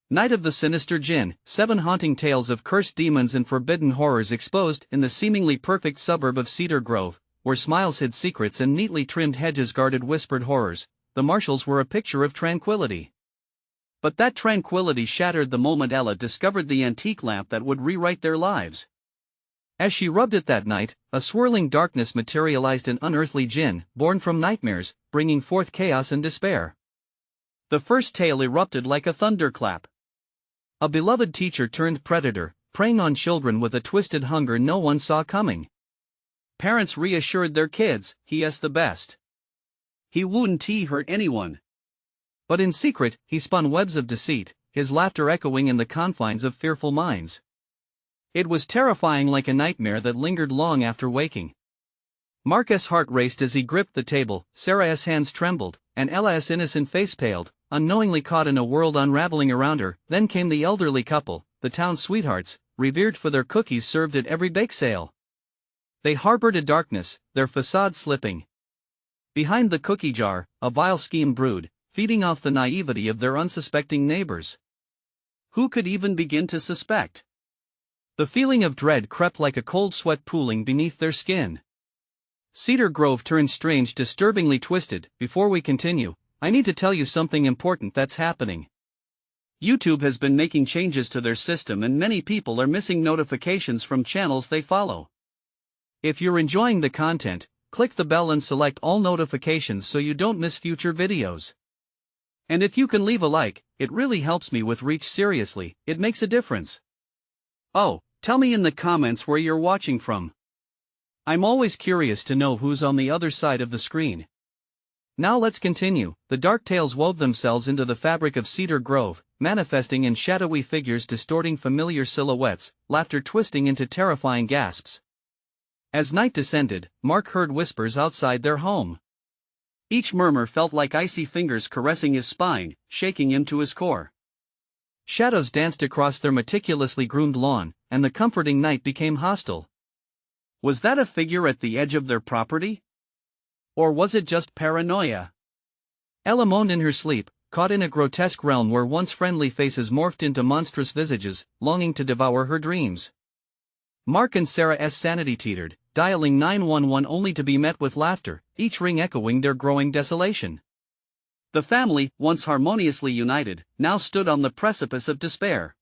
Night of the Sinister Djinn, 7 haunting tales of cursed demons and forbidden horrors exposed in the seemingly perfect suburb of Cedar Grove, where smiles hid secrets and neatly trimmed hedges guarded whispered horrors. The Marshalls were a picture of tranquility. But that tranquility shattered the moment Ella discovered the antique lamp that would rewrite their lives. As she rubbed it that night, a swirling darkness materialized, an unearthly djinn, born from nightmares, bringing forth chaos and despair. The first tale erupted like a thunderclap. A beloved teacher turned predator, preying on children with a twisted hunger no one saw coming. Parents reassured their kids, "He is the best. He wouldn't hurt anyone." But in secret, he spun webs of deceit, his laughter echoing in the confines of fearful minds. It was terrifying, like a nightmare that lingered long after waking. Mark's heart raced as he gripped the table, Sarah's hands trembled, and Ella's innocent face paled, unknowingly caught in a world unraveling around her. Then came the elderly couple, the town's sweethearts, revered for their cookies served at every bake sale. They harbored a darkness, their facade slipping. Behind the cookie jar, a vile scheme brewed, feeding off the naivety of their unsuspecting neighbors. Who could even begin to suspect? The feeling of dread crept like a cold sweat pooling beneath their skin. Cedar Grove turned strange, disturbingly twisted. Before we continue, I need to tell you something important that's happening. YouTube has been making changes to their system and many people are missing notifications from channels they follow. If you're enjoying the content, click the bell and select all notifications so you don't miss future videos. And if you can leave a like, it really helps me with reach. Seriously, it makes a difference. Oh, tell me in the comments where you're watching from. I'm always curious to know who's on the other side of the screen. Now let's continue. The dark tales wove themselves into the fabric of Cedar Grove, manifesting in shadowy figures distorting familiar silhouettes, laughter twisting into terrifying gasps. As night descended, Mark heard whispers outside their home. Each murmur felt like icy fingers caressing his spine, shaking him to his core. Shadows danced across their meticulously groomed lawn, and the comforting night became hostile. Was that a figure at the edge of their property? Or was it just paranoia? Ella moaned in her sleep, caught in a grotesque realm where once friendly faces morphed into monstrous visages, longing to devour her dreams. Mark and Sarah's sanity teetered, dialing 911 only to be met with laughter, each ring echoing their growing desolation. The family, once harmoniously united, now stood on the precipice of despair.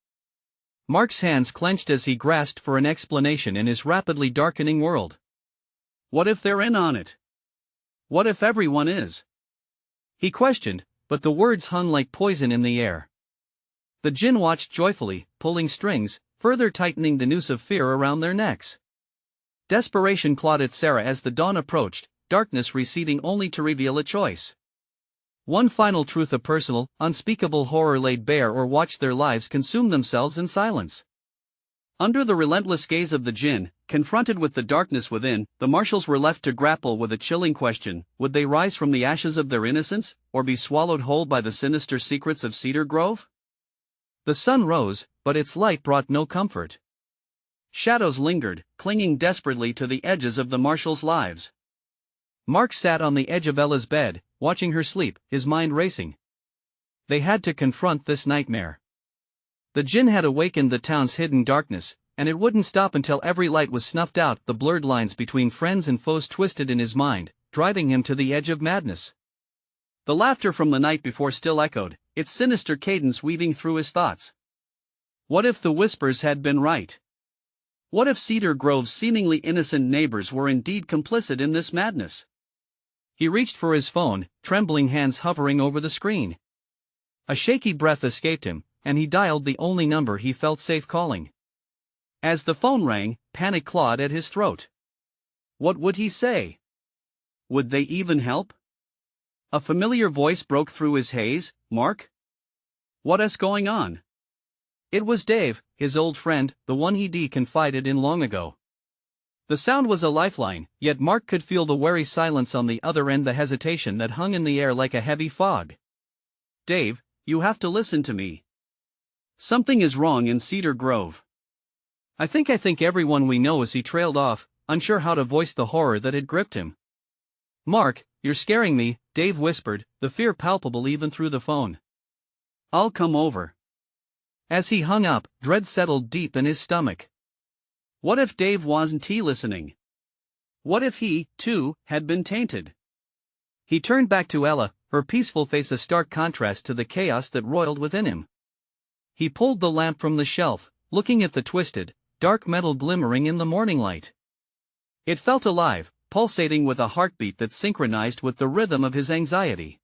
Mark's hands clenched as he grasped for an explanation in his rapidly darkening world. What if they're in on it? What if everyone is? He questioned, but the words hung like poison in the air. The djinn watched joyfully, pulling strings, further tightening the noose of fear around their necks. Desperation clawed at Sarah as the dawn approached, darkness receding only to reveal a choice. One final truth: a personal, unspeakable horror laid bare, or watch their lives consume themselves in silence. Under the relentless gaze of the djinn, confronted with the darkness within, the Marshalls were left to grapple with a chilling question: would they rise from the ashes of their innocence, or be swallowed whole by the sinister secrets of Cedar Grove? The sun rose, but its light brought no comfort. Shadows lingered, clinging desperately to the edges of the Marshalls' lives. Mark sat on the edge of Ella's bed, watching her sleep, his mind racing. They had to confront this nightmare. The djinn had awakened the town's hidden darkness, and it wouldn't stop until every light was snuffed out. The blurred lines between friends and foes twisted in his mind, driving him to the edge of madness. The laughter from the night before still echoed, its sinister cadence weaving through his thoughts. What if the whispers had been right? What if Cedar Grove's seemingly innocent neighbors were indeed complicit in this madness? He reached for his phone, trembling hands hovering over the screen. A shaky breath escaped him, and he dialed the only number he felt safe calling. As the phone rang, panic clawed at his throat. What would he say? Would they even help? A familiar voice broke through his haze. "Mark? What's going on?" It was Dave, his old friend, the one he'd confided in long ago. The sound was a lifeline, yet Mark could feel the wary silence on the other end, the hesitation that hung in the air like a heavy fog. "Dave, you have to listen to me. Something is wrong in Cedar Grove. I think everyone we know." As he trailed off, unsure how to voice the horror that had gripped him. "Mark, you're scaring me," Dave whispered, the fear palpable even through the phone. "I'll come over. As he hung up, dread settled deep in his stomach. What if Dave wasn't listening? What if he, too, had been tainted? He turned back to Ella, her peaceful face a stark contrast to the chaos that roiled within him. He pulled the lamp from the shelf, looking at the twisted, dark metal glimmering in the morning light. It felt alive, pulsating with a heartbeat that synchronized with the rhythm of his anxiety.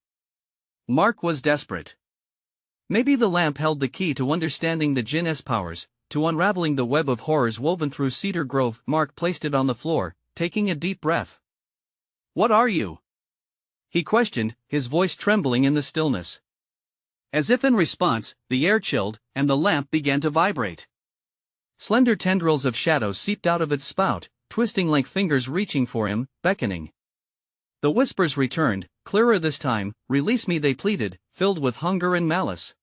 Mark was desperate. Maybe the lamp held the key to understanding the Djinn's powers, to unraveling the web of horrors woven through Cedar Grove. Mark placed it on the floor, taking a deep breath. "What are you?" he questioned, his voice trembling in the stillness. As if in response, the air chilled, and the lamp began to vibrate. Slender tendrils of shadow seeped out of its spout, twisting like fingers reaching for him, beckoning. The whispers returned, clearer this time. "Release me," they pleaded, filled with hunger and malice.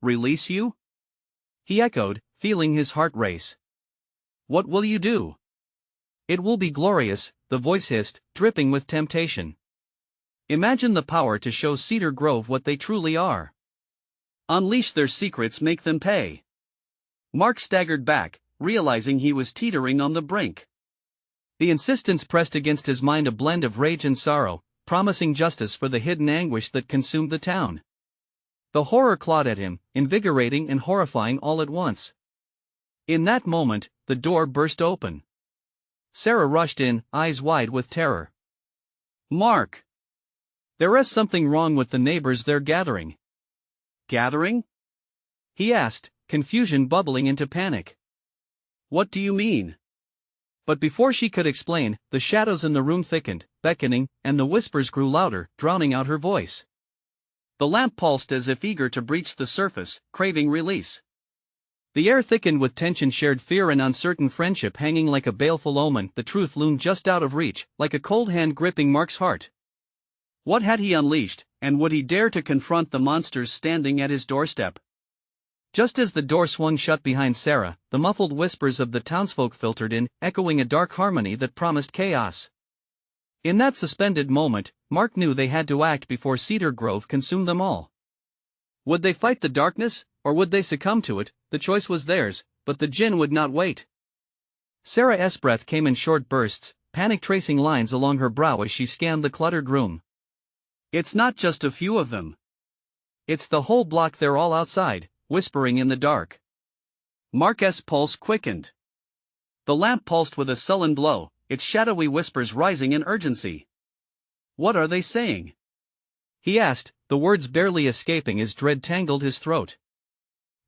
"Release you?" he echoed, feeling his heart race. "What will you do?" "It will be glorious," the voice hissed, dripping with temptation. "Imagine the power to show Cedar Grove what they truly are. Unleash their secrets, make them pay." Mark staggered back, realizing he was teetering on the brink. The insistence pressed against his mind a blend of rage and sorrow, promising justice for the hidden anguish that consumed the town. The horror clawed at him, invigorating and horrifying all at once. In that moment, the door burst open. Sarah rushed in, eyes wide with terror. "Mark! There is something wrong with the neighbors, they're gathering." "Gathering?" he asked, confusion bubbling into panic. "What do you mean?" But before she could explain, the shadows in the room thickened, beckoning, and the whispers grew louder, drowning out her voice. The lamp pulsed as if eager to breach the surface, craving release. The air thickened with tension, shared fear and uncertain friendship hanging like a baleful omen. The truth loomed just out of reach, like a cold hand gripping Mark's heart. What had he unleashed, and would he dare to confront the monsters standing at his doorstep? Just as the door swung shut behind Sarah, the muffled whispers of the townsfolk filtered in, echoing a dark harmony that promised chaos. In that suspended moment, Mark knew they had to act before Cedar Grove consumed them all. Would they fight the darkness, or would they succumb to it? The choice was theirs, but the Djinn would not wait. Sarah's breath came in short bursts, panic tracing lines along her brow as she scanned the cluttered room. "It's not just a few of them. It's the whole block, they're all outside, whispering in the dark." Mark's pulse quickened. The lamp pulsed with a sullen glow, its shadowy whispers rising in urgency. "What are they saying?" he asked, the words barely escaping as dread tangled his throat.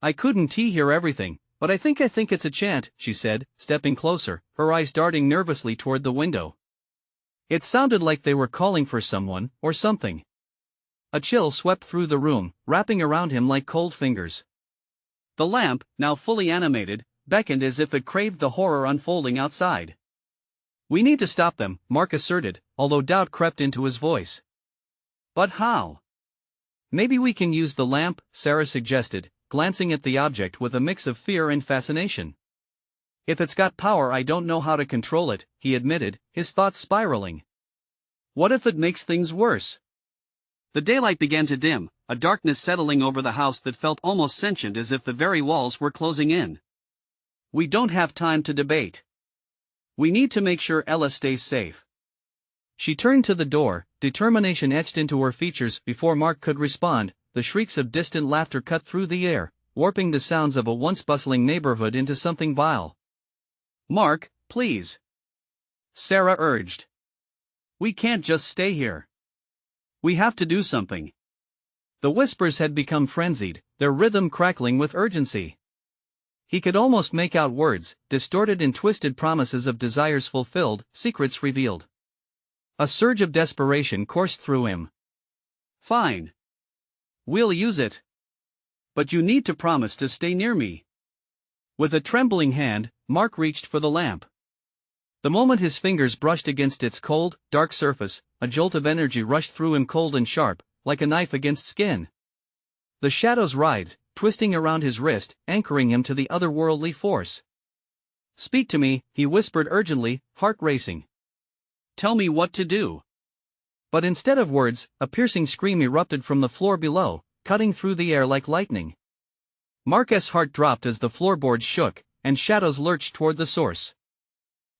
"I couldn't hear everything, but I think it's a chant," she said, stepping closer, her eyes darting nervously toward the window. It sounded like they were calling for someone, or something. A chill swept through the room, wrapping around him like cold fingers. The lamp, now fully animated, beckoned as if it craved the horror unfolding outside. "We need to stop them," Mark asserted, although doubt crept into his voice. "But how?" "Maybe we can use the lamp," Sarah suggested, glancing at the object with a mix of fear and fascination. "If it's got power, I don't know how to control it," he admitted, his thoughts spiraling. "What if it makes things worse?" The daylight began to dim, a darkness settling over the house that felt almost sentient, as if the very walls were closing in. "We don't have time to debate. We need to make sure Ella stays safe." She turned to the door, determination etched into her features. Before Mark could respond, the shrieks of distant laughter cut through the air, warping the sounds of a once bustling neighborhood into something vile. "Mark, please," Sarah urged. "We can't just stay here. We have to do something." The whispers had become frenzied, their rhythm crackling with urgency. He could almost make out words, distorted in twisted promises of desires fulfilled, secrets revealed. A surge of desperation coursed through him. "Fine. We'll use it. But you need to promise to stay near me." With a trembling hand, Mark reached for the lamp. The moment his fingers brushed against its cold, dark surface, a jolt of energy rushed through him, cold and sharp, like a knife against skin. The shadows writhed, twisting around his wrist, anchoring him to the otherworldly force. "Speak to me," he whispered urgently, heart racing. "Tell me what to do." But instead of words, a piercing scream erupted from the floor below, cutting through the air like lightning. Mark's heart dropped as the floorboards shook, and shadows lurched toward the source.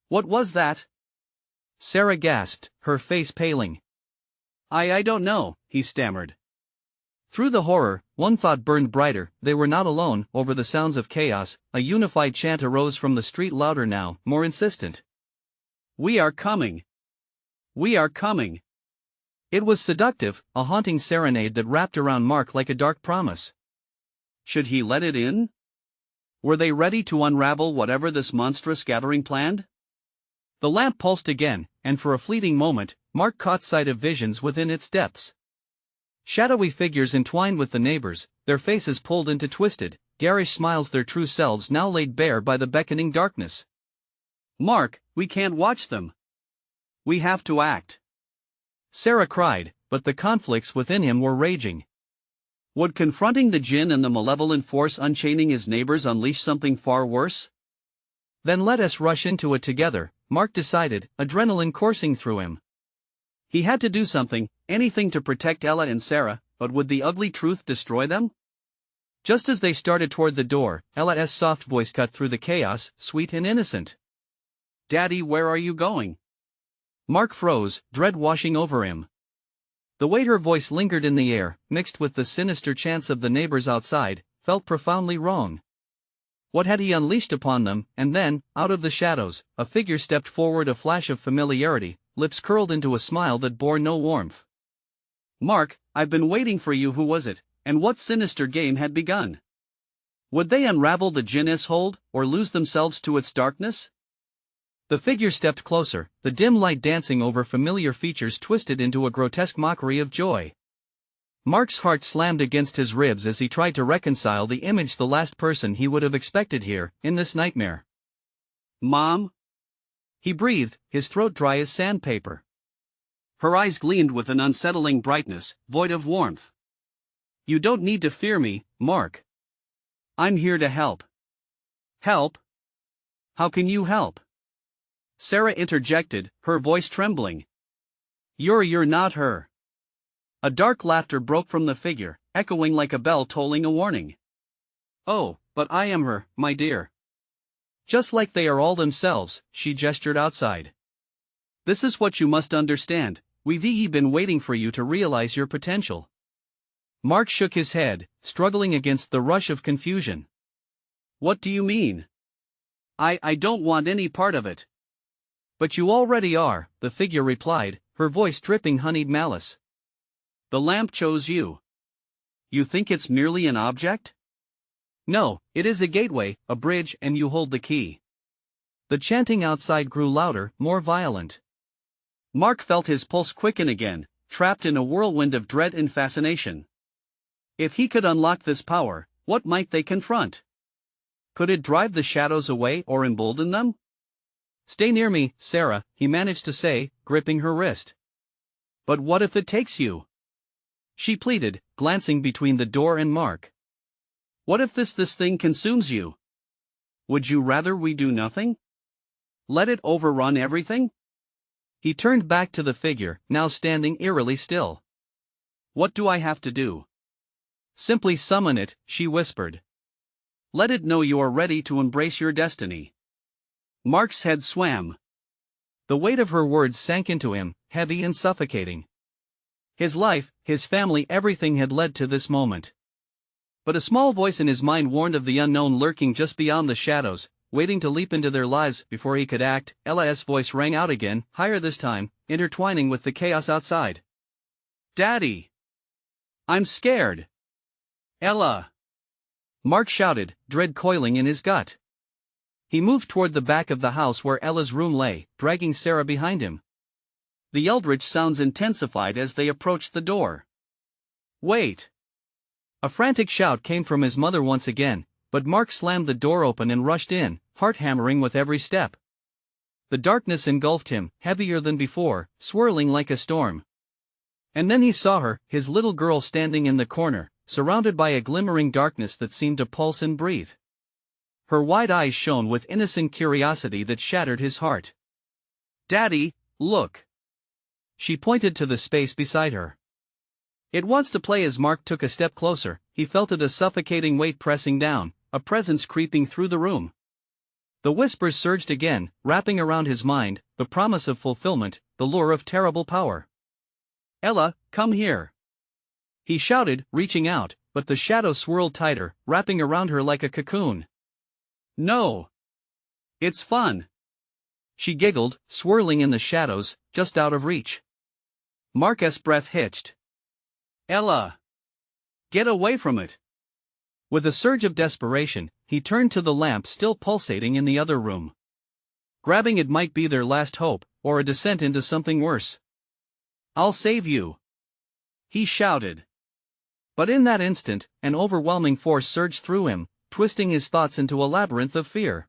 "What was that?" Sarah gasped, her face paling. I don't know," he stammered. Through the horror, one thought burned brighter: they were not alone. Over the sounds of chaos, a unified chant arose from the street, louder now, more insistent. "We are coming! We are coming!" It was seductive, a haunting serenade that wrapped around Mark like a dark promise. Should he let it in? Were they ready to unravel whatever this monstrous gathering planned? The lamp pulsed again, and for a fleeting moment, Mark caught sight of visions within its depths. Shadowy figures entwined with the neighbors, their faces pulled into twisted, garish smiles, their true selves now laid bare by the beckoning darkness. "Mark, we can't watch them. We have to act," Sarah cried, but the conflicts within him were raging. Would confronting the Djinn and the malevolent force unchaining his neighbors unleash something far worse? Then let us rush into it together, Mark decided, adrenaline coursing through him. He had to do something, anything to protect Ella and Sarah, but would the ugly truth destroy them? Just as they started toward the door, Ella's soft voice cut through the chaos, sweet and innocent. "Daddy, where are you going?" Mark froze, dread washing over him. The way her voice lingered in the air, mixed with the sinister chants of the neighbors outside, felt profoundly wrong. What had he unleashed upon them? And then, out of the shadows, a figure stepped forward, a flash of familiarity, lips curled into a smile that bore no warmth. "Mark, I've been waiting for you." Who was it, and what sinister game had begun? Would they unravel the Djinn's hold, or lose themselves to its darkness? The figure stepped closer, the dim light dancing over familiar features twisted into a grotesque mockery of joy. Mark's heart slammed against his ribs as he tried to reconcile the image, the last person he would have expected here, in this nightmare. "Mom?" he breathed, his throat dry as sandpaper. Her eyes gleamed with an unsettling brightness, void of warmth. "You don't need to fear me, Mark. I'm here to help." "Help? How can you help?" Sarah interjected, her voice trembling. You're not her." A dark laughter broke from the figure, echoing like a bell tolling a warning. "Oh, but I am her, my dear. Just like they are all themselves," she gestured outside. "This is what you must understand, we've been waiting for you to realize your potential." Mark shook his head, struggling against the rush of confusion. "What do you mean? I don't want any part of it." "But you already are," the figure replied, her voice dripping honeyed malice. "The lamp chose you. You think it's merely an object? No, it is a gateway, a bridge, and you hold the key." The chanting outside grew louder, more violent. Mark felt his pulse quicken again, trapped in a whirlwind of dread and fascination. If he could unlock this power, what might they confront? Could it drive the shadows away or embolden them? "Stay near me, Sarah," he managed to say, gripping her wrist. "But what if it takes you?" she pleaded, glancing between the door and Mark. "What if this thing consumes you? Would you rather we do nothing? Let it overrun everything?" He turned back to the figure, now standing eerily still. "What do I have to do?" "Simply summon it," she whispered. "Let it know you are ready to embrace your destiny." Mark's head swam. The weight of her words sank into him, heavy and suffocating. His life, his family, everything had led to this moment. But a small voice in his mind warned of the unknown lurking just beyond the shadows, waiting to leap into their lives before he could act. Ella's voice rang out again, higher this time, intertwining with the chaos outside. "Daddy! I'm scared! Ella!" Mark shouted, dread coiling in his gut. He moved toward the back of the house where Ella's room lay, dragging Sarah behind him. The eldritch sounds intensified as they approached the door. "Wait!" A frantic shout came from his mother once again, but Mark slammed the door open and rushed in, heart hammering with every step. The darkness engulfed him, heavier than before, swirling like a storm. And then he saw her, his little girl, standing in the corner, surrounded by a glimmering darkness that seemed to pulse and breathe. Her wide eyes shone with innocent curiosity that shattered his heart. "Daddy, look!" She pointed to the space beside her. "It wants to play." As Mark took a step closer, he felt a suffocating weight pressing down, a presence creeping through the room. The whispers surged again, wrapping around his mind, the promise of fulfillment, the lure of terrible power. "Ella, come here!" he shouted, reaching out, but the shadow swirled tighter, wrapping around her like a cocoon. "No! It's fun!" she giggled, swirling in the shadows, just out of reach. Mark's breath hitched. "Ella! Get away from it!" With a surge of desperation, he turned to the lamp still pulsating in the other room. Grabbing it might be their last hope, or a descent into something worse. "I'll save you!" he shouted. But in that instant, an overwhelming force surged through him, twisting his thoughts into a labyrinth of fear.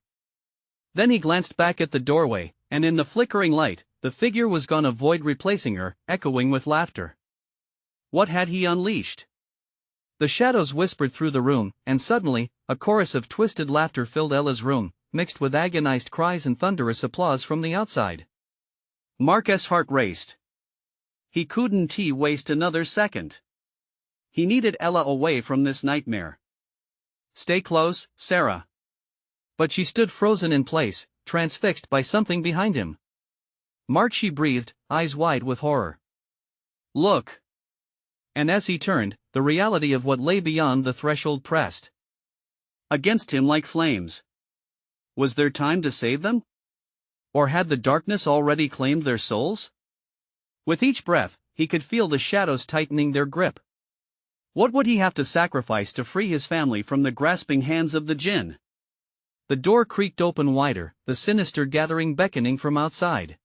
Then he glanced back at the doorway, and in the flickering light, the figure was gone, a void replacing her, echoing with laughter. What had he unleashed? The shadows whispered through the room, and suddenly, a chorus of twisted laughter filled Ella's room, mixed with agonized cries and thunderous applause from the outside. Mark's heart raced. He couldn't waste another second. He needed Ella away from this nightmare. "Stay close, Sarah." But she stood frozen in place, transfixed by something behind him. "Mark," she breathed, eyes wide with horror. "Look." And as he turned, the reality of what lay beyond the threshold pressed against him like flames. Was there time to save them? Or had the darkness already claimed their souls? With each breath, he could feel the shadows tightening their grip. What would he have to sacrifice to free his family from the grasping hands of the Djinn? The door creaked open wider, the sinister gathering beckoning from outside.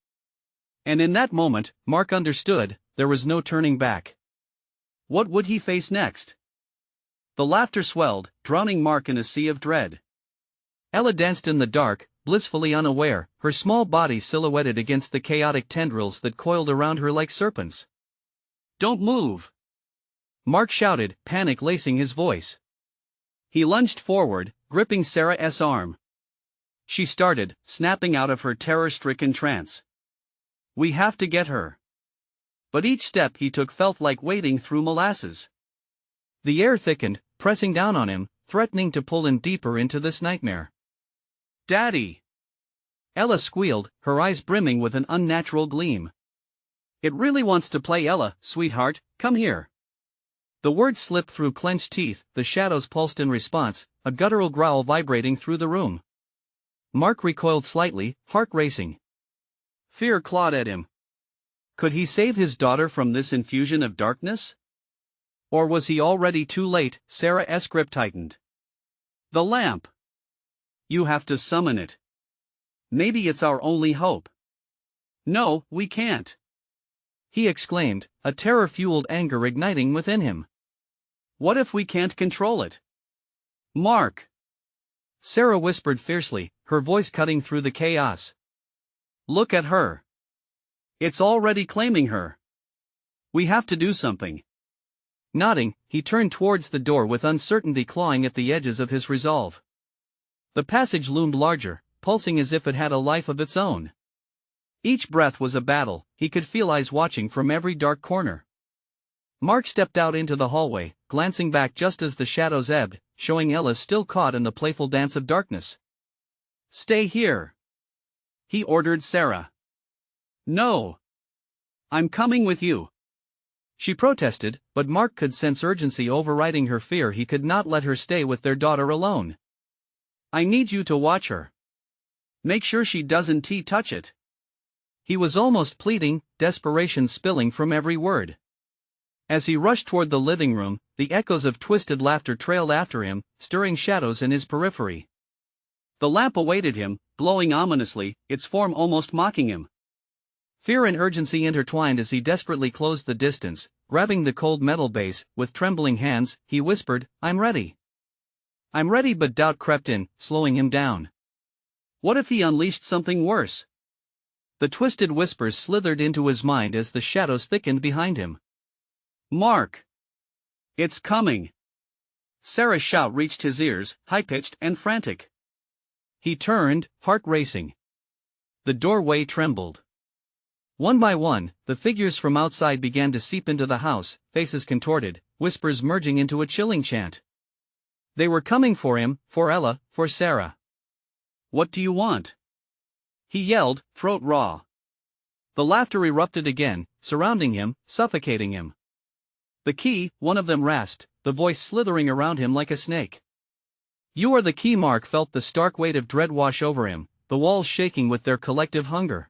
And in that moment, Mark understood, there was no turning back. What would he face next? The laughter swelled, drowning Mark in a sea of dread. Ella danced in the dark, blissfully unaware, her small body silhouetted against the chaotic tendrils that coiled around her like serpents. "Don't move!" Mark shouted, panic lacing his voice. He lunged forward, gripping Sarah's arm. She started, snapping out of her terror-stricken trance. "We have to get her." But each step he took felt like wading through molasses. The air thickened, pressing down on him, threatening to pull him deeper into this nightmare. "Daddy!" Ella squealed, her eyes brimming with an unnatural gleam. "It really wants to play, Ella, sweetheart, come here." The words slipped through clenched teeth, the shadows pulsed in response, a guttural growl vibrating through the room. Mark recoiled slightly, heart racing. Fear clawed at him. Could he save his daughter from this infusion of darkness? Or was he already too late? Sarah's grip tightened. "The lamp! You have to summon it. Maybe it's our only hope." "No, we can't!" he exclaimed, a terror-fueled anger igniting within him. "What if we can't control it?" "Mark!" Sarah whispered fiercely, her voice cutting through the chaos. "Look at her. It's already claiming her. We have to do something." Nodding, he turned towards the door with uncertainty clawing at the edges of his resolve. The passage loomed larger, pulsing as if it had a life of its own. Each breath was a battle, he could feel eyes watching from every dark corner. Mark stepped out into the hallway, glancing back just as the shadows ebbed, showing Ella still caught in the playful dance of darkness. "Stay here," he ordered Sarah. "No. I'm coming with you." She protested, but Mark could sense urgency overriding her fear. He could not let her stay with their daughter alone. "I need you to watch her. Make sure she doesn't touch it." He was almost pleading, desperation spilling from every word. As he rushed toward the living room, the echoes of twisted laughter trailed after him, stirring shadows in his periphery. The lamp awaited him, glowing ominously, its form almost mocking him. Fear and urgency intertwined as he desperately closed the distance, grabbing the cold metal base. With trembling hands, he whispered, "I'm ready." "I'm ready," but doubt crept in, slowing him down. What if he unleashed something worse? The twisted whispers slithered into his mind as the shadows thickened behind him. "Mark! It's coming!" Sarah's shout reached his ears, high-pitched and frantic. He turned, heart racing. The doorway trembled. One by one, the figures from outside began to seep into the house, faces contorted, whispers merging into a chilling chant. They were coming for him, for Ella, for Sarah. "What do you want?" he yelled, throat raw. The laughter erupted again, surrounding him, suffocating him. "The key," one of them rasped, the voice slithering around him like a snake. "You are the key." Mark felt the stark weight of dread wash over him, the walls shaking with their collective hunger.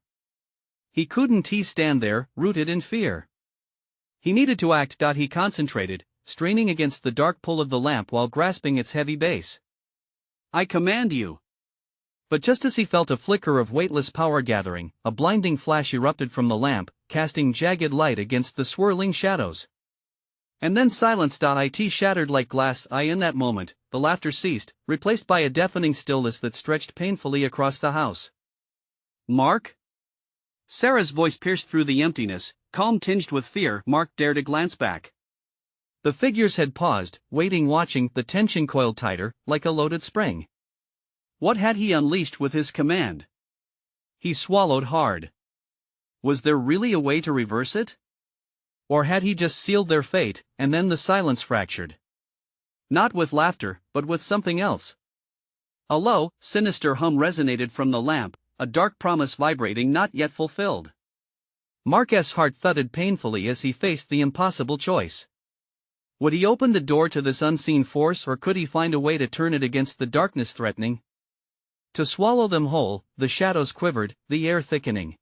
He couldn't stand there, rooted in fear. He needed to act. He concentrated, straining against the dark pull of the lamp while grasping its heavy base. "I command you." But just as he felt a flicker of weightless power gathering, a blinding flash erupted from the lamp, casting jagged light against the swirling shadows. And then silence. It shattered like glass. In that moment, the laughter ceased, replaced by a deafening stillness that stretched painfully across the house. "Mark?" Sarah's voice pierced through the emptiness, calm tinged with fear. Mark dared a glance back. The figures had paused, waiting, watching, the tension coiled tighter, like a loaded spring. What had he unleashed with his command? He swallowed hard. Was there really a way to reverse it? Or had he just sealed their fate, and then the silence fractured? Not with laughter, but with something else. A low, sinister hum resonated from the lamp, a dark promise vibrating not yet fulfilled. Mark's heart thudded painfully as he faced the impossible choice. Would he open the door to this unseen force, or could he find a way to turn it against the darkness threatening to swallow them whole? The shadows quivered, the air thickening.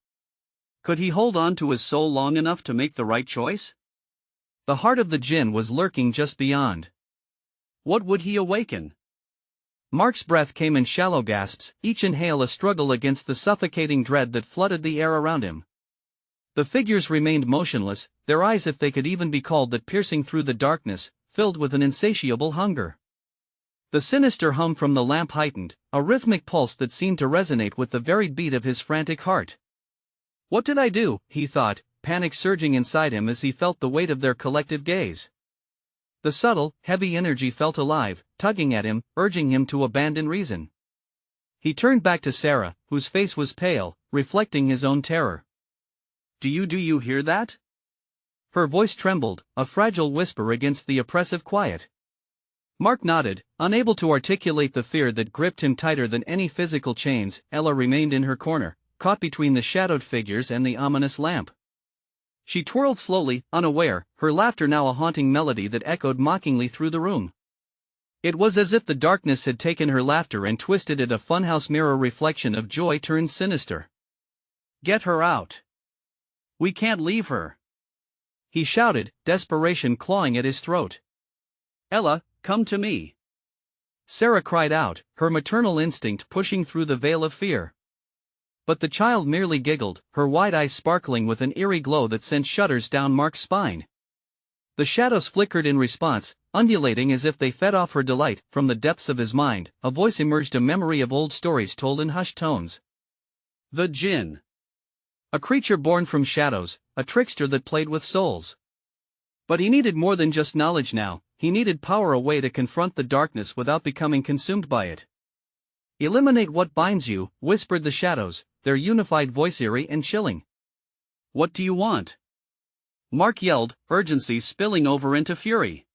Could he hold on to his soul long enough to make the right choice? The heart of the Djinn was lurking just beyond. What would he awaken? Mark's breath came in shallow gasps, each inhale a struggle against the suffocating dread that flooded the air around him. The figures remained motionless, their eyes, if they could even be called that, piercing through the darkness, filled with an insatiable hunger. The sinister hum from the lamp heightened, a rhythmic pulse that seemed to resonate with the very beat of his frantic heart. What did I do? He thought, panic surging inside him as he felt the weight of their collective gaze. The subtle, heavy energy felt alive, tugging at him, urging him to abandon reason. He turned back to Sarah, whose face was pale, reflecting his own terror. Do you hear that?" Her voice trembled, a fragile whisper against the oppressive quiet. Mark nodded, unable to articulate the fear that gripped him tighter than any physical chains. Ella remained in her corner, caught between the shadowed figures and the ominous lamp. She twirled slowly, unaware, her laughter now a haunting melody that echoed mockingly through the room. It was as if the darkness had taken her laughter and twisted it, a funhouse mirror reflection of joy turned sinister. "Get her out. We can't leave her," he shouted, desperation clawing at his throat. "Ella, come to me." Sarah cried out, her maternal instinct pushing through the veil of fear. But the child merely giggled, her wide eyes sparkling with an eerie glow that sent shudders down Mark's spine. The shadows flickered in response, undulating as if they fed off her delight. From the depths of his mind, a voice emerged, a memory of old stories told in hushed tones. The Djinn. A creature born from shadows, a trickster that played with souls. But he needed more than just knowledge now, he needed power, a way to confront the darkness without becoming consumed by it. "Eliminate what binds you," whispered the shadows, their unified voice eerie and chilling. "What do you want?" Mark yelled, urgency spilling over into fury.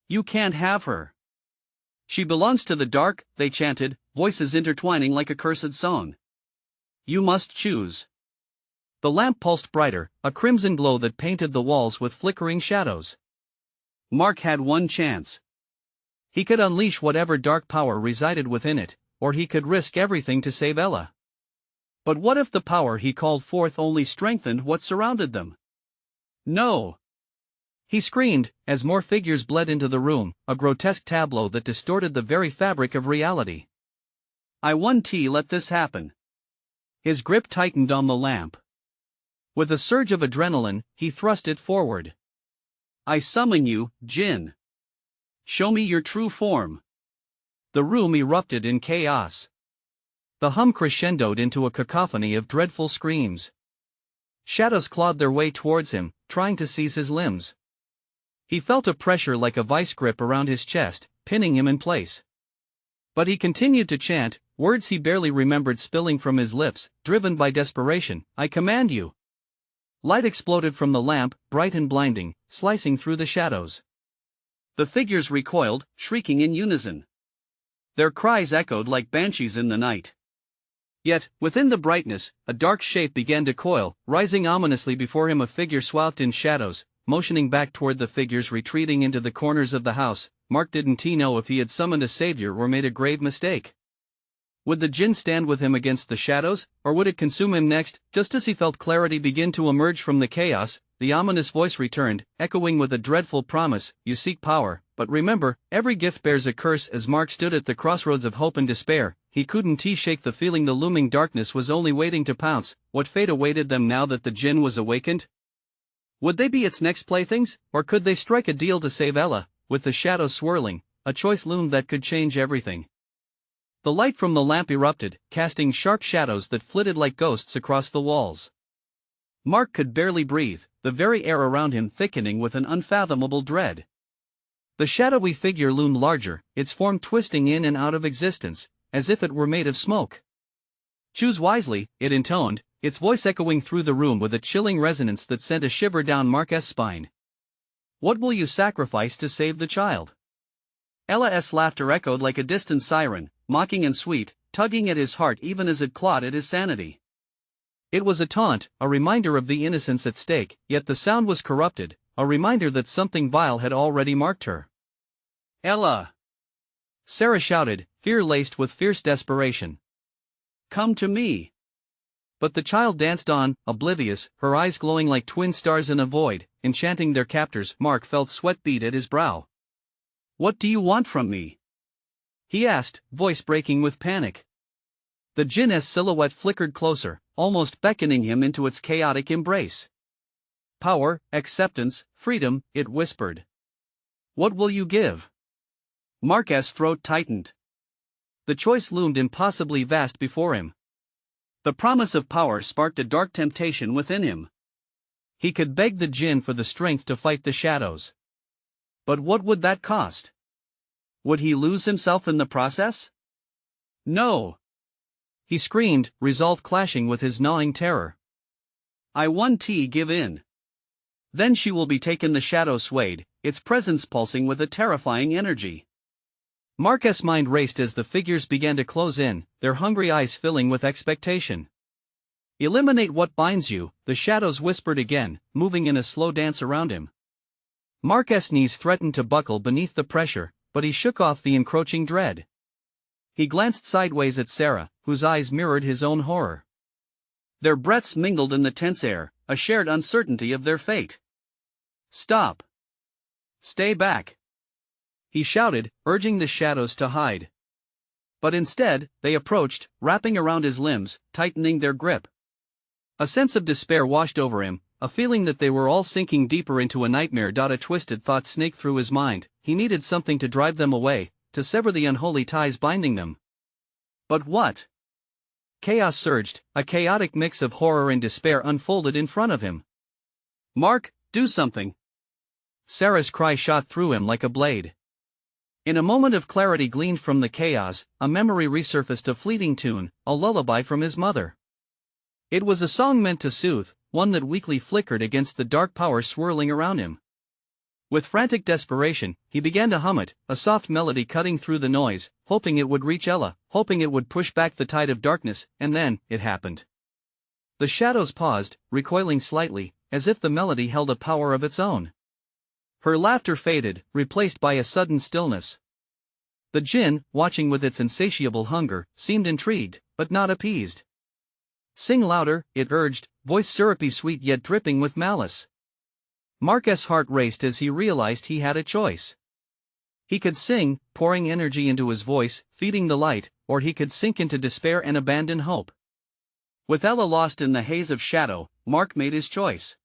"You can't have her. She belongs to the dark," they chanted, voices intertwining like a cursed song. "You must choose." The lamp pulsed brighter, a crimson glow that painted the walls with flickering shadows. Mark had one chance. He could unleash whatever dark power resided within it, or he could risk everything to save Ella. But what if the power he called forth only strengthened what surrounded them? "No!" he screamed, as more figures bled into the room, a grotesque tableau that distorted the very fabric of reality. "I won't let this happen." His grip tightened on the lamp. With a surge of adrenaline, he thrust it forward. "I summon you, Djinn. Show me your true form." The room erupted in chaos. The hum crescendoed into a cacophony of dreadful screams. Shadows clawed their way towards him, trying to seize his limbs. He felt a pressure like a vice grip around his chest, pinning him in place. But he continued to chant, words he barely remembered spilling from his lips, driven by desperation. "I command you. Light exploded from the lamp, bright and blinding, slicing through the shadows. The figures recoiled, shrieking in unison. Their cries echoed like banshees in the night. Yet, within the brightness, a dark shape began to coil, rising ominously before him, a figure swathed in shadows, motioning back toward the figures retreating into the corners of the house. Mark didn't know if he had summoned a savior or made a grave mistake. Would the Djinn stand with him against the shadows, or would it consume him next? Just as he felt clarity begin to emerge from the chaos, the ominous voice returned, echoing with a dreadful promise, "You seek power, but remember, every gift bears a curse." As Mark stood at the crossroads of hope and despair, he couldn't shake the feeling the looming darkness was only waiting to pounce. What fate awaited them now that the Djinn was awakened? Would they be its next playthings, or could they strike a deal to save Ella? With the shadows swirling, a choice loomed that could change everything. The light from the lamp erupted, casting sharp shadows that flitted like ghosts across the walls. Mark could barely breathe, the very air around him thickening with an unfathomable dread. The shadowy figure loomed larger, its form twisting in and out of existence, as if it were made of smoke. "Choose wisely," it intoned, its voice echoing through the room with a chilling resonance that sent a shiver down Mark's spine. "What will you sacrifice to save the child?" Ella's laughter echoed like a distant siren, mocking and sweet, tugging at his heart even as it clawed at his sanity. It was a taunt, a reminder of the innocence at stake, yet the sound was corrupted, a reminder that something vile had already marked her. "Ella!" Sarah shouted, fear-laced with fierce desperation. "Come to me!" But the child danced on, oblivious, her eyes glowing like twin stars in a void, enchanting their captors. Mark felt sweat bead at his brow. "What do you want from me?" he asked, voice breaking with panic. The Djinn's silhouette flickered closer, almost beckoning him into its chaotic embrace. "Power, acceptance, freedom," it whispered. "What will you give?" Mark's throat tightened. The choice loomed impossibly vast before him. The promise of power sparked a dark temptation within him. He could beg the Djinn for the strength to fight the shadows. But what would that cost? Would he lose himself in the process? "No!" he screamed, resolve clashing with his gnawing terror. "I won't give in." Then she will be taken. The shadow swayed, its presence pulsing with a terrifying energy. Mark's mind raced as the figures began to close in, their hungry eyes filling with expectation. "Eliminate what binds you," the shadows whispered again, moving in a slow dance around him. Mark's knees threatened to buckle beneath the pressure, but he shook off the encroaching dread. He glanced sideways at Sarah, whose eyes mirrored his own horror. Their breaths mingled in the tense air, a shared uncertainty of their fate. "Stop! Stay back!" he shouted, urging the shadows to hide. But instead, they approached, wrapping around his limbs, tightening their grip. A sense of despair washed over him, a feeling that they were all sinking deeper into a nightmare. A twisted thought snaked through his mind. He needed something to drive them away, to sever the unholy ties binding them. But what? Chaos surged, a chaotic mix of horror and despair unfolded in front of him. "Mark, do something!" Sarah's cry shot through him like a blade. In a moment of clarity gleaned from the chaos, a memory resurfaced, a fleeting tune, a lullaby from his mother. It was a song meant to soothe, one that weakly flickered against the dark power swirling around him. With frantic desperation, he began to hum it, a soft melody cutting through the noise, hoping it would reach Ella, hoping it would push back the tide of darkness, and then, it happened. The shadows paused, recoiling slightly, as if the melody held a power of its own. Her laughter faded, replaced by a sudden stillness. The Djinn, watching with its insatiable hunger, seemed intrigued, but not appeased. "Sing louder," it urged, voice syrupy sweet yet dripping with malice. Mark's heart raced as he realized he had a choice. He could sing, pouring energy into his voice, feeding the light, or he could sink into despair and abandon hope. With Ella lost in the haze of shadow, Mark made his choice.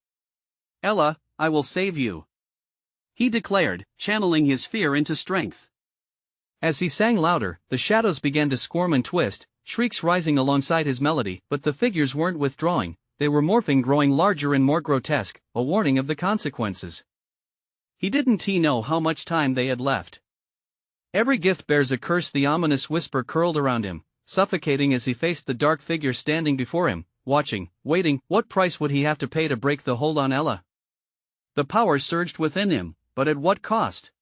"Ella, I will save you," he declared, channeling his fear into strength. As he sang louder, the shadows began to squirm and twist, shrieks rising alongside his melody, but the figures weren't withdrawing. They were morphing, growing larger and more grotesque, a warning of the consequences. He didn't know how much time they had left. "Every gift bears a curse," the ominous whisper curled around him, suffocating as he faced the dark figure standing before him. watching, waiting. What price would he have to pay to break the hold on Ella? The power surged within him, but at what cost?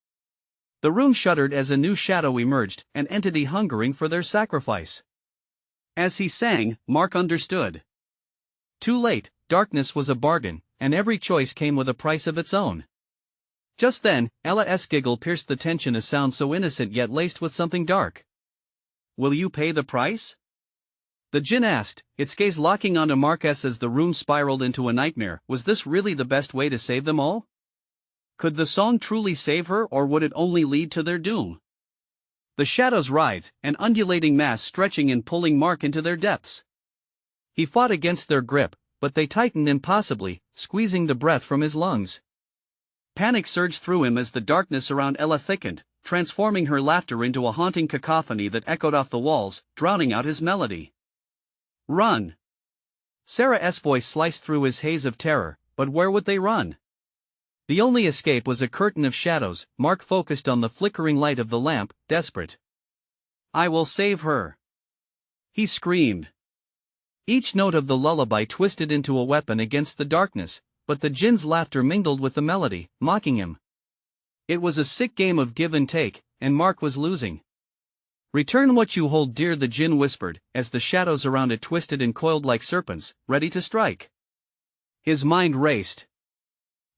The room shuddered as a new shadow emerged, an entity hungering for their sacrifice. As he sang, Mark understood. Too late, darkness was a bargain, and every choice came with a price of its own. Just then, Ella's giggle pierced the tension, a sound so innocent yet laced with something dark. "Will you pay the price?" The Djinn asked, its gaze locking onto Marcus as the room spiraled into a nightmare. Was this really the best way to save them all? Could the song truly save her, or would it only lead to their doom? The shadows writhed, an undulating mass stretching and pulling Mark into their depths. He fought against their grip, but they tightened impossibly, squeezing the breath from his lungs. Panic surged through him as the darkness around Ella thickened, transforming her laughter into a haunting cacophony that echoed off the walls, drowning out his melody. "Run!" Sarah's voice sliced through his haze of terror, but where would they run? The only escape was a curtain of shadows. Mark focused on the flickering light of the lamp, desperate. "I will save her!" he screamed. Each note of the lullaby twisted into a weapon against the darkness, but the Djinn's laughter mingled with the melody, mocking him. It was a sick game of give and take, and Mark was losing. "Return what you hold dear," the Djinn whispered, as the shadows around it twisted and coiled like serpents, ready to strike. His mind raced.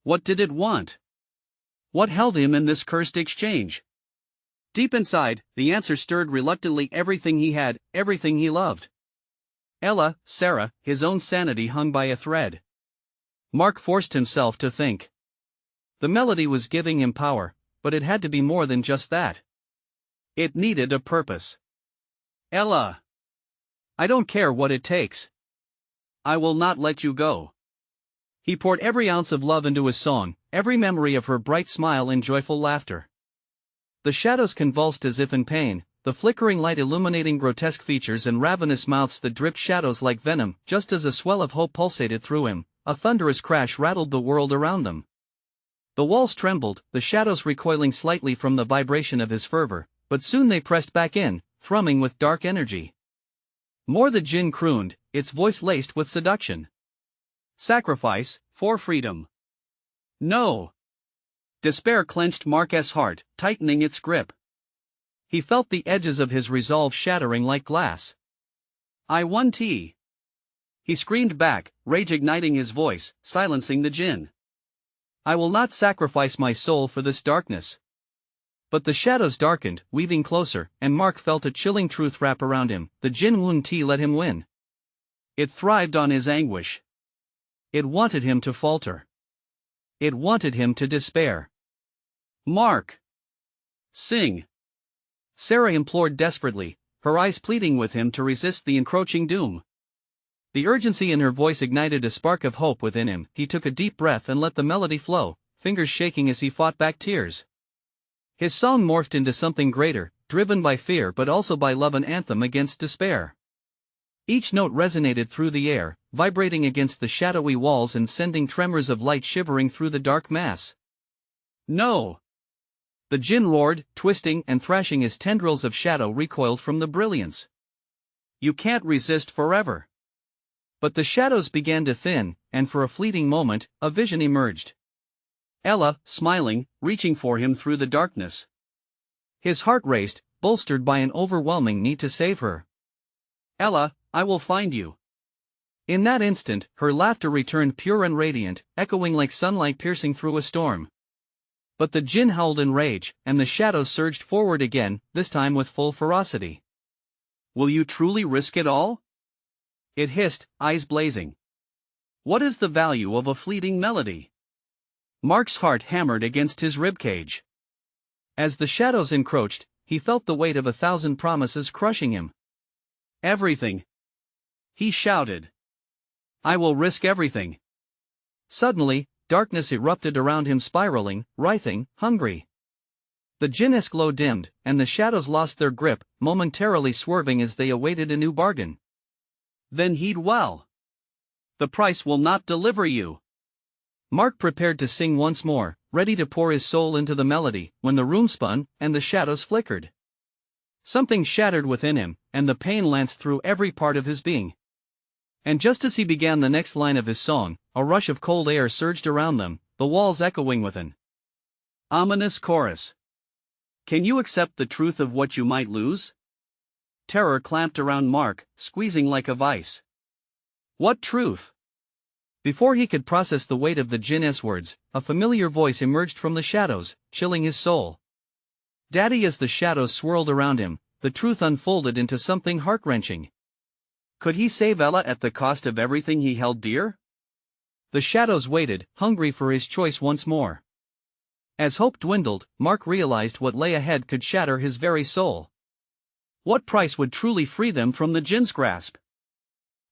What did it want? What held him in this cursed exchange? Deep inside, the answer stirred reluctantly. Everything he had, everything he loved. Ella, Sarah, his own sanity hung by a thread. Mark forced himself to think. The melody was giving him power, but it had to be more than just that. It needed a purpose. "Ella! I don't care what it takes. I will not let you go." He poured every ounce of love into his song, every memory of her bright smile and joyful laughter. The shadows convulsed as if in pain, the flickering light illuminating grotesque features and ravenous mouths that dripped shadows like venom. Just as a swell of hope pulsated through him, a thunderous crash rattled the world around them. The walls trembled, the shadows recoiling slightly from the vibration of his fervor, but soon they pressed back in, thrumming with dark energy. More, the Djinn crooned, its voice laced with seduction. "Sacrifice, for freedom." No! Despair clenched Mark's heart, tightening its grip. He felt the edges of his resolve shattering like glass. "I want tea!" he screamed back, rage igniting his voice, silencing the Djinn. "I will not sacrifice my soul for this darkness." But the shadows darkened, weaving closer, and Mark felt a chilling truth wrap around him. The Djinn wouldn't let him win. It thrived on his anguish. It wanted him to falter. It wanted him to despair. "Mark! Sing!" Sarah implored desperately, her eyes pleading with him to resist the encroaching doom. The urgency in her voice ignited a spark of hope within him. He took a deep breath and let the melody flow, fingers shaking as he fought back tears. His song morphed into something greater, driven by fear but also by love, an anthem against despair. Each note resonated through the air, vibrating against the shadowy walls and sending tremors of light shivering through the dark mass. "No!" The Djinn roared, twisting and thrashing as tendrils of shadow recoiled from the brilliance. "You can't resist forever." But the shadows began to thin, and for a fleeting moment, a vision emerged. Ella, smiling, reaching for him through the darkness. His heart raced, bolstered by an overwhelming need to save her. "Ella, I will find you." In that instant, her laughter returned pure and radiant, echoing like sunlight piercing through a storm. But the Djinn howled in rage, and the shadows surged forward again, this time with full ferocity. "Will you truly risk it all?" it hissed, eyes blazing. "What is the value of a fleeting melody?" Mark's heart hammered against his ribcage. As the shadows encroached, he felt the weight of 1,000 promises crushing him. "Everything!" he shouted. "I will risk everything." Suddenly, darkness erupted around him, spiraling, writhing, hungry. The Djinn's glow dimmed, and the shadows lost their grip, momentarily swerving as they awaited a new bargain. "Then heed well. The price will not deliver you." Mark prepared to sing once more, ready to pour his soul into the melody, when the room spun, and the shadows flickered. Something shattered within him, and the pain lanced through every part of his being. And just as he began the next line of his song, a rush of cold air surged around them, the walls echoing with an ominous chorus. Can you accept the truth of what you might lose? Terror clamped around Mark, squeezing like a vice. What truth? Before he could process the weight of the Djinn's words, a familiar voice emerged from the shadows, chilling his soul. Daddy, as the shadows swirled around him, the truth unfolded into something heart-wrenching. Could he save Ella at the cost of everything he held dear? The shadows waited, hungry for his choice once more. As hope dwindled, Mark realized what lay ahead could shatter his very soul. What price would truly free them from the Djinn's grasp?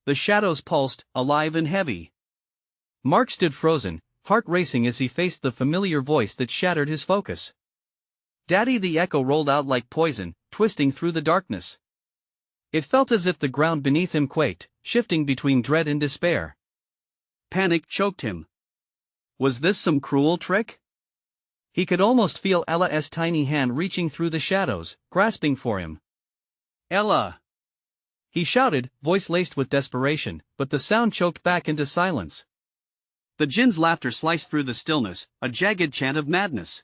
The shadows pulsed, alive and heavy. Mark stood frozen, heart racing as he faced the familiar voice that shattered his focus. Daddy, the echo rolled out like poison, twisting through the darkness. It felt as if the ground beneath him quaked, shifting between dread and despair. Panic choked him. Was this some cruel trick? He could almost feel Ella's tiny hand reaching through the shadows, grasping for him. Ella! He shouted, voice laced with desperation, but the sound choked back into silence. The Djinn's laughter sliced through the stillness, a jagged chant of madness.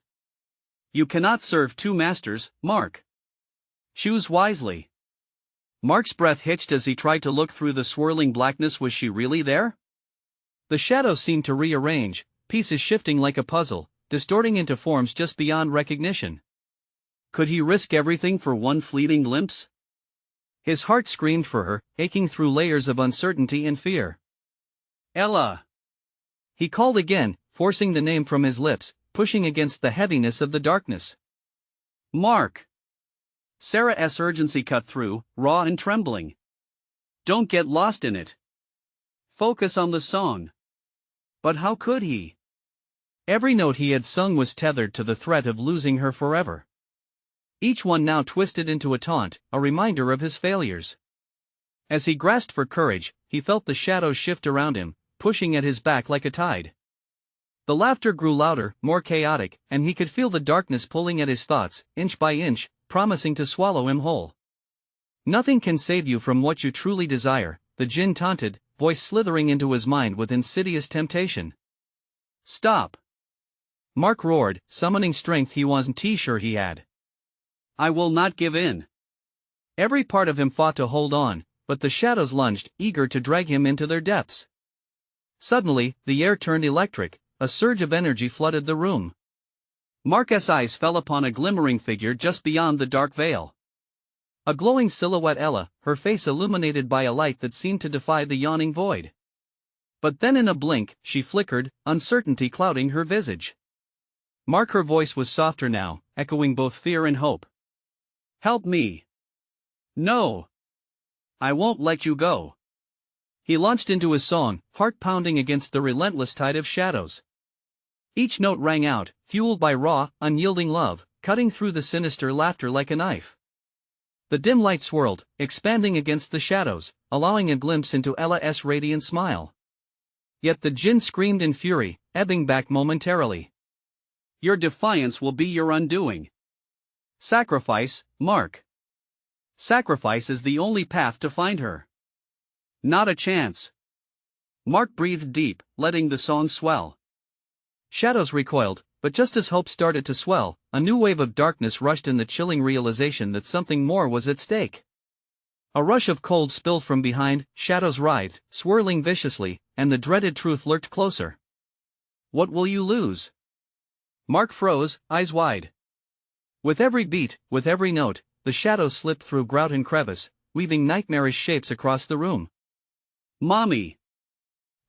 You cannot serve two masters, Mark. Choose wisely. Mark's breath hitched as he tried to look through the swirling blackness. Was she really there? The shadows seemed to rearrange, pieces shifting like a puzzle, distorting into forms just beyond recognition. Could he risk everything for one fleeting glimpse? His heart screamed for her, aching through layers of uncertainty and fear. Ella! He called again, forcing the name from his lips, pushing against the heaviness of the darkness. Mark! Sarah's urgency cut through, raw and trembling. Don't get lost in it. Focus on the song. But how could he? Every note he had sung was tethered to the threat of losing her forever. Each one now twisted into a taunt, a reminder of his failures. As he grasped for courage, he felt the shadows shift around him, pushing at his back like a tide. The laughter grew louder, more chaotic, and he could feel the darkness pulling at his thoughts, inch by inch, promising to swallow him whole. Nothing can save you from what you truly desire, the Djinn taunted, voice slithering into his mind with insidious temptation. Stop! Mark roared, summoning strength he wasn't sure he had. I will not give in. Every part of him fought to hold on, but the shadows lunged, eager to drag him into their depths. Suddenly, the air turned electric, a surge of energy flooded the room. Mark's eyes fell upon a glimmering figure just beyond the dark veil. A glowing silhouette, Ella, her face illuminated by a light that seemed to defy the yawning void. But then in a blink, she flickered, uncertainty clouding her visage. Mark, her voice was softer now, echoing both fear and hope. Help me. No. I won't let you go. He launched into his song, heart pounding against the relentless tide of shadows. Each note rang out, fueled by raw, unyielding love, cutting through the sinister laughter like a knife. The dim light swirled, expanding against the shadows, allowing a glimpse into Ella's radiant smile. Yet the Djinn screamed in fury, ebbing back momentarily. Your defiance will be your undoing. Sacrifice, Mark. Sacrifice is the only path to find her. Not a chance. Mark breathed deep, letting the song swell. Shadows recoiled, but just as hope started to swell, a new wave of darkness rushed in, the chilling realization that something more was at stake. A rush of cold spilled from behind, shadows writhed, swirling viciously, and the dreaded truth lurked closer. What will you lose? Mark froze, eyes wide. With every beat, with every note, the shadows slipped through grout and crevice, weaving nightmarish shapes across the room. Mommy!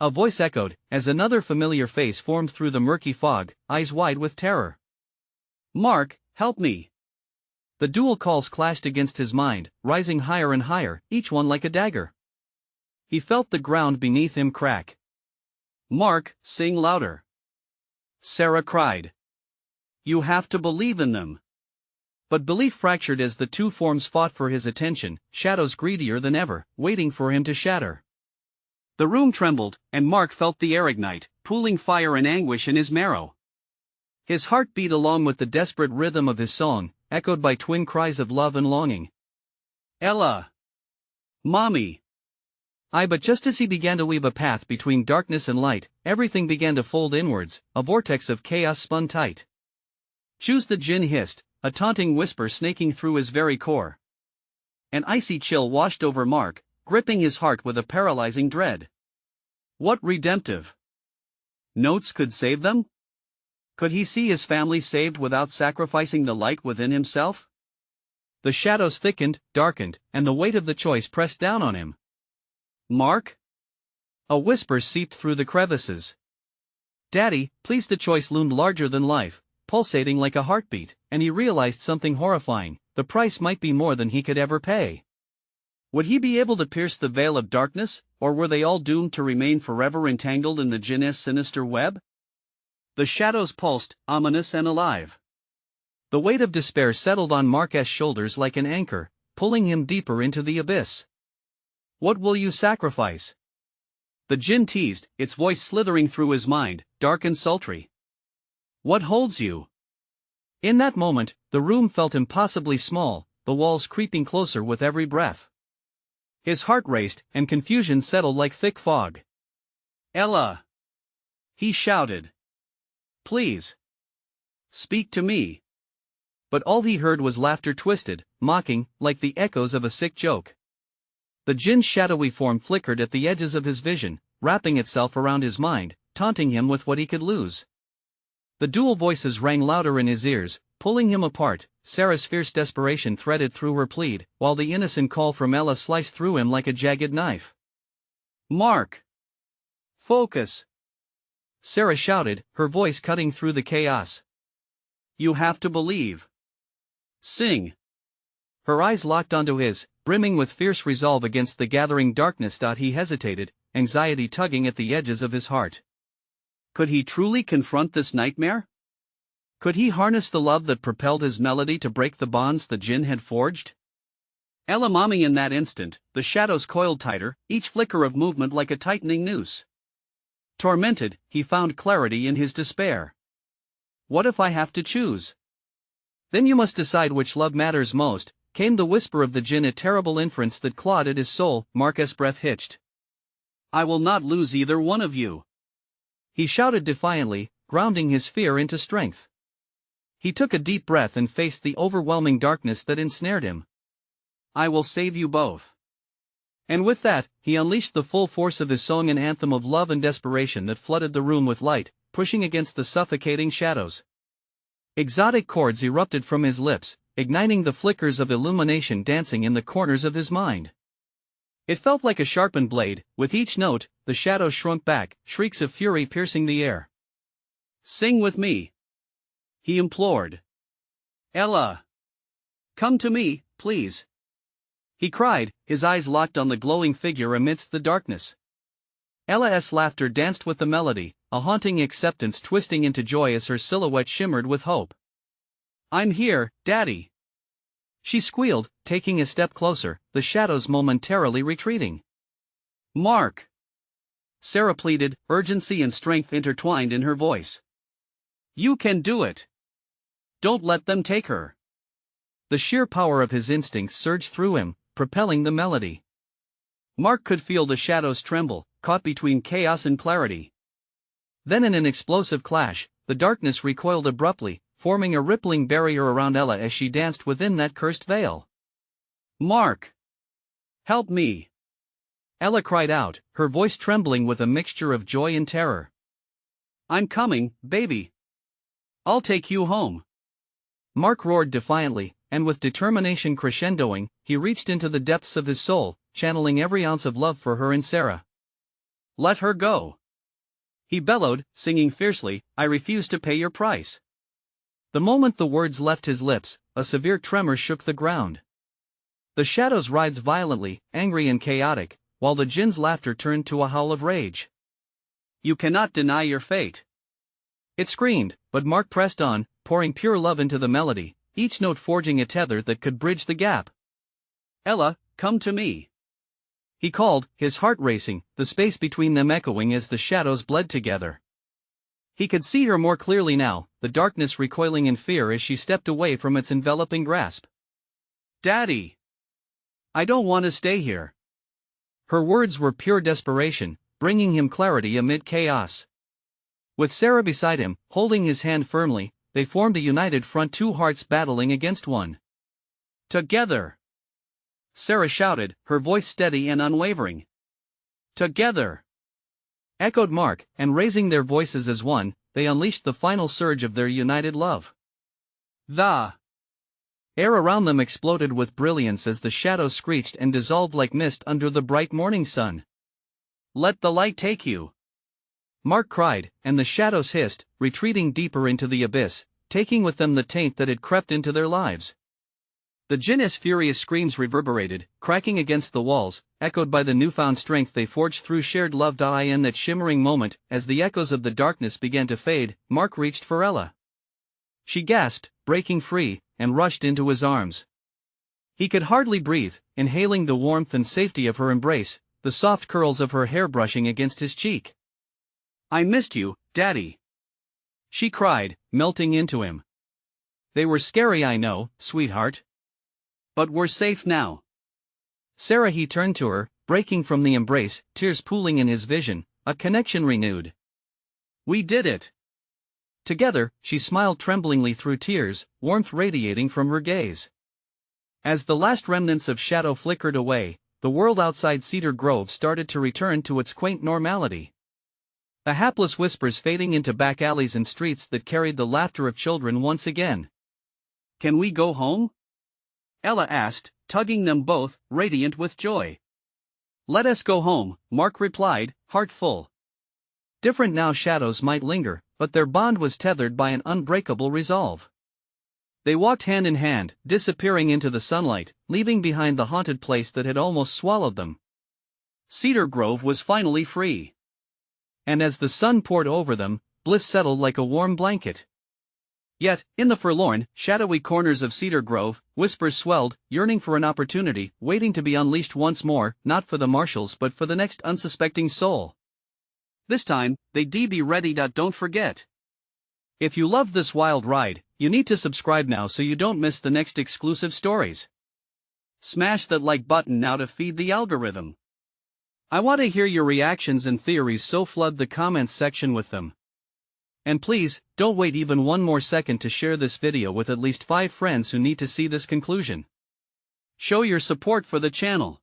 A voice echoed, as another familiar face formed through the murky fog, eyes wide with terror. Mark, help me! The dual calls clashed against his mind, rising higher and higher, each one like a dagger. He felt the ground beneath him crack. Mark, sing louder! Sarah cried. You have to believe in them. But belief fractured as the two forms fought for his attention, shadows greedier than ever, waiting for him to shatter. The room trembled, and Mark felt the air ignite, pooling fire and anguish in his marrow. His heart beat along with the desperate rhythm of his song, echoed by twin cries of love and longing. Ella! Mommy! But just as he began to weave a path between darkness and light, everything began to fold inwards, a vortex of chaos spun tight. "Choose the Djinn," hissed, a taunting whisper snaking through his very core. An icy chill washed over Mark, gripping his heart with a paralyzing dread. What redemptive notes could save them? Could he see his family saved without sacrificing the light within himself? The shadows thickened, darkened, and the weight of the choice pressed down on him. "Mark?" A whisper seeped through the crevices. "Daddy, please." The choice loomed larger than life, pulsating like a heartbeat, and he realized something horrifying: the price might be more than he could ever pay. Would he be able to pierce the veil of darkness, or were they all doomed to remain forever entangled in the Djinn's sinister web? The shadows pulsed, ominous and alive. The weight of despair settled on Mark's shoulders like an anchor, pulling him deeper into the abyss. "What will you sacrifice?" the Djinn teased, its voice slithering through his mind, dark and sultry. "What holds you?" In that moment, the room felt impossibly small, the walls creeping closer with every breath. His heart raced, and confusion settled like thick fog. "Ella!" he shouted. "Please. Speak to me." But all he heard was laughter, twisted, mocking, like the echoes of a sick joke. The Djinn's shadowy form flickered at the edges of his vision, wrapping itself around his mind, taunting him with what he could lose. The dual voices rang louder in his ears, pulling him apart. Sarah's fierce desperation threaded through her plead, while the innocent call from Ella sliced through him like a jagged knife. "Mark! Focus!" Sarah shouted, her voice cutting through the chaos. "You have to believe. Sing." Her eyes locked onto his, brimming with fierce resolve against the gathering darkness. He hesitated, anxiety tugging at the edges of his heart. Could he truly confront this nightmare? Could he harness the love that propelled his melody to break the bonds the Djinn had forged? Ella mommy. In that instant, the shadows coiled tighter, each flicker of movement like a tightening noose. Tormented, he found clarity in his despair. "What if I have to choose?" "Then you must decide which love matters most," came the whisper of the Djinn, a terrible inference that clawed at his soul. Mark's breath hitched. "I will not lose either one of you," he shouted defiantly, grounding his fear into strength. He took a deep breath and faced the overwhelming darkness that ensnared him. "I will save you both." And with that, he unleashed the full force of his song, an anthem of love and desperation that flooded the room with light, pushing against the suffocating shadows. Exotic chords erupted from his lips, igniting the flickers of illumination dancing in the corners of his mind. It felt like a sharpened blade. With each note, the shadows shrunk back, shrieks of fury piercing the air. "Sing with me," he implored. "Ella! Come to me, please," he cried, his eyes locked on the glowing figure amidst the darkness. Ella's laughter danced with the melody, a haunting acceptance twisting into joy as her silhouette shimmered with hope. "I'm here, Daddy," she squealed, taking a step closer, the shadows momentarily retreating. "Mark!" Sarah pleaded, urgency and strength intertwined in her voice. "You can do it. Don't let them take her." The sheer power of his instincts surged through him, propelling the melody. Mark could feel the shadows tremble, caught between chaos and clarity. Then in an explosive clash, the darkness recoiled abruptly, forming a rippling barrier around Ella as she danced within that cursed veil. "Mark! Help me!" Ella cried out, her voice trembling with a mixture of joy and terror. "I'm coming, baby. I'll take you home." Mark roared defiantly, and with determination crescendoing, he reached into the depths of his soul, channeling every ounce of love for her and Sarah. "Let her go," he bellowed, singing fiercely, "I refuse to pay your price." The moment the words left his lips, a severe tremor shook the ground. The shadows writhed violently, angry and chaotic, while the Djinn's laughter turned to a howl of rage. "You cannot deny your fate," it screamed, but Mark pressed on, pouring pure love into the melody, each note forging a tether that could bridge the gap. "Ella, come to me," he called, his heart racing, the space between them echoing as the shadows bled together. He could see her more clearly now, the darkness recoiling in fear as she stepped away from its enveloping grasp. "Daddy! I don't want to stay here." Her words were pure desperation, bringing him clarity amid chaos. With Sarah beside him, holding his hand firmly, they formed a united front, two hearts battling against one. Together! Sarah shouted, her voice steady and unwavering. Together! Echoed Mark, and raising their voices as one, they unleashed the final surge of their united love. The air around them exploded with brilliance as the shadows screeched and dissolved like mist under the bright morning sun. Let the light take you! Mark cried, and the shadows hissed, retreating deeper into the abyss, taking with them the taint that had crept into their lives. The Djinn's furious screams reverberated, cracking against the walls, echoed by the newfound strength they forged through shared love. In that shimmering moment, as the echoes of the darkness began to fade, Mark reached for Ella. She gasped, breaking free, and rushed into his arms. He could hardly breathe, inhaling the warmth and safety of her embrace, the soft curls of her hair brushing against his cheek. I missed you, Daddy. She cried, melting into him. They were scary, I know, sweetheart. But we're safe now. Sarah, he turned to her, breaking from the embrace, tears pooling in his vision, a connection renewed. We did it. Together, she smiled tremblingly through tears, warmth radiating from her gaze. As the last remnants of shadow flickered away, the world outside Cedar Grove started to return to its quaint normality. The hapless whispers fading into back alleys and streets that carried the laughter of children once again. Can we go home? Ella asked, tugging them both, radiant with joy. Let us go home, Mark replied, heart full. Different now, shadows might linger, but their bond was tethered by an unbreakable resolve. They walked hand in hand, disappearing into the sunlight, leaving behind the haunted place that had almost swallowed them. Cedar Grove was finally free. And as the sun poured over them, bliss settled like a warm blanket. Yet, in the forlorn, shadowy corners of Cedar Grove, whispers swelled, yearning for an opportunity, waiting to be unleashed once more, not for the marshals but for the next unsuspecting soul. This time, they'd be ready. Don't forget. If you loved this wild ride, you need to subscribe now so you don't miss the next exclusive stories. Smash that like button now to feed the algorithm. I want to hear your reactions and theories, so flood the comments section with them. And please, don't wait even one more second to share this video with at least 5 friends who need to see this conclusion. Show your support for the channel.